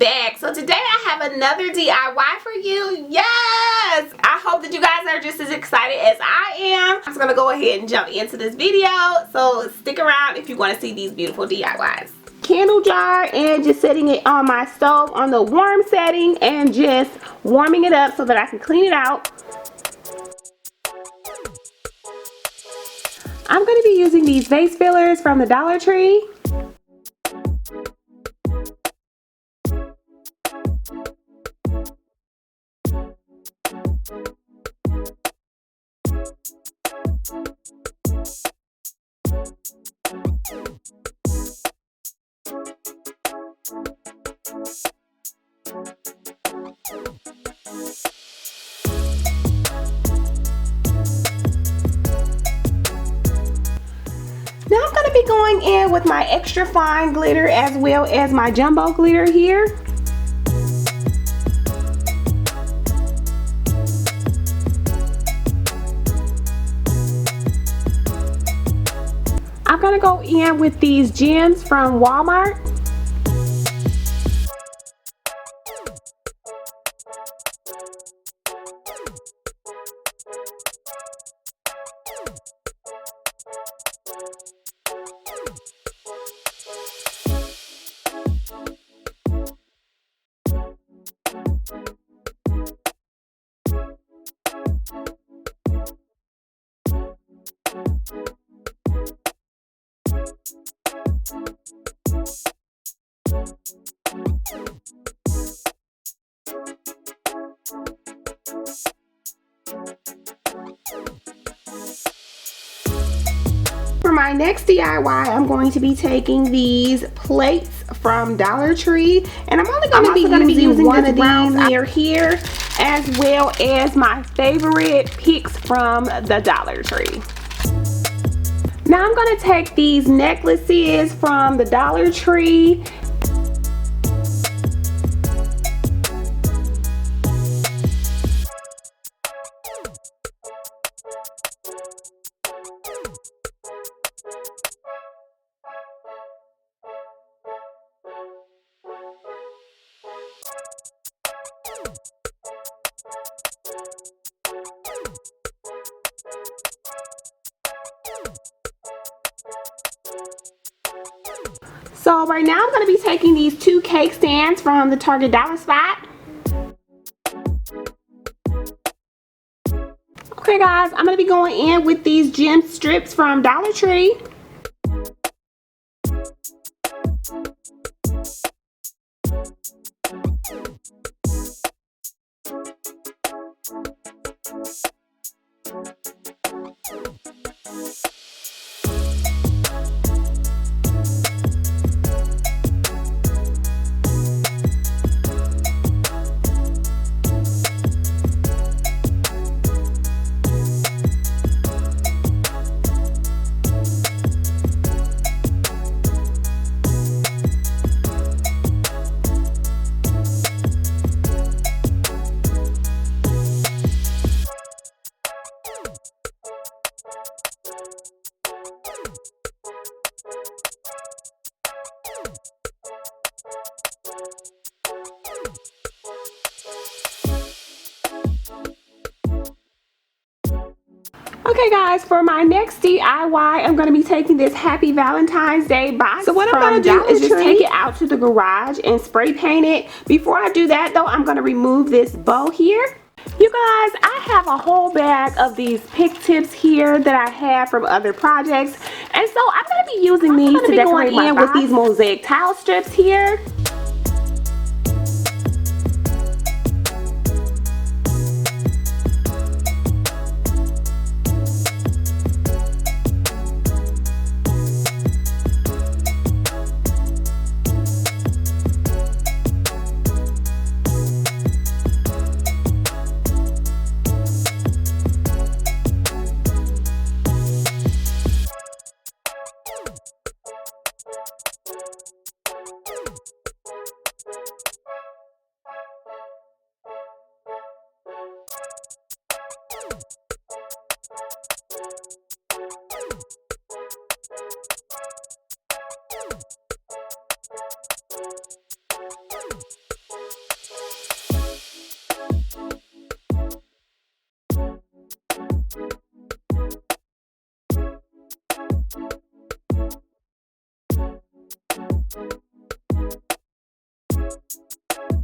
back. So today I have another DIY for you. Yes, I hope that you guys are just as excited as I am. I'm just gonna go ahead and jump into this video, so stick around if you want to see these beautiful DIYs. Candle jar, and just setting it on my stove on the warm setting and just warming it up so that I can clean it out. I'm going to be using these vase fillers from the Dollar Tree. Now I'm going to be going in with my extra fine glitter as well as my jumbo glitter here. I'm going to go in with these gems from Walmart. For my next DIY, I'm going to be taking these plates from Dollar Tree, and I'm only going to be using one of these near here, as well as my favorite picks from the Dollar Tree. Now I'm going to take these necklaces from the Dollar Tree. So right now I'm going to be taking these two cake stands from the Target Dollar Spot. Okay guys, I'm going to be going in with these gem strips from Dollar Tree. Okay guys, for my next DIY, I'm going to be taking this Happy Valentine's Day box. So what I'm going to do is just take it out to the garage and spray paint it. Before I do that though, I'm going to remove this bow here. You guys, I have a whole bag of these pick tips here that I have from other projects. And so I'm going to be using these to decorate my box with these mosaic tile strips here.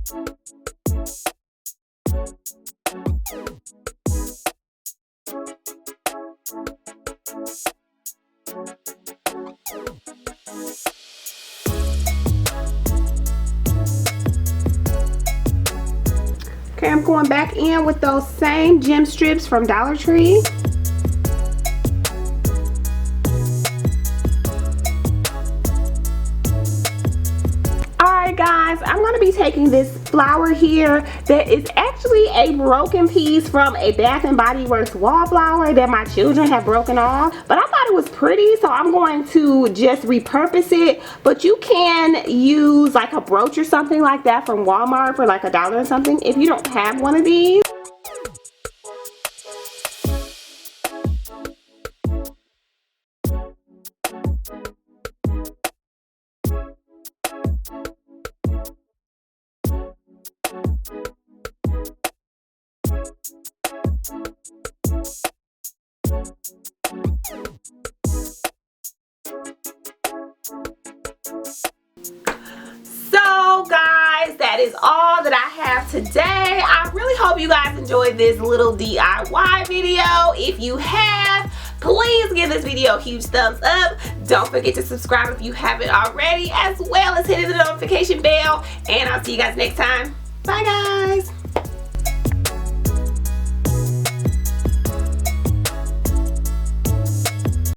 Okay, I'm going back in with those same gem strips from Dollar Tree. Alright guys, I'm going to be taking this flower here that is actually a broken piece from a Bath and Body Works wallflower that my children have broken off. But I thought it was pretty, so I'm going to just repurpose it. But you can use like a brooch or something like that from Walmart for like $1 or something if you don't have one of these. So guys, that is all that I have today. I really hope you guys enjoyed this little DIY video. If you have, please give this video a huge thumbs up. Don't forget to subscribe if you haven't already, as well as hitting the notification bell. And I'll see you guys next time. Bye guys.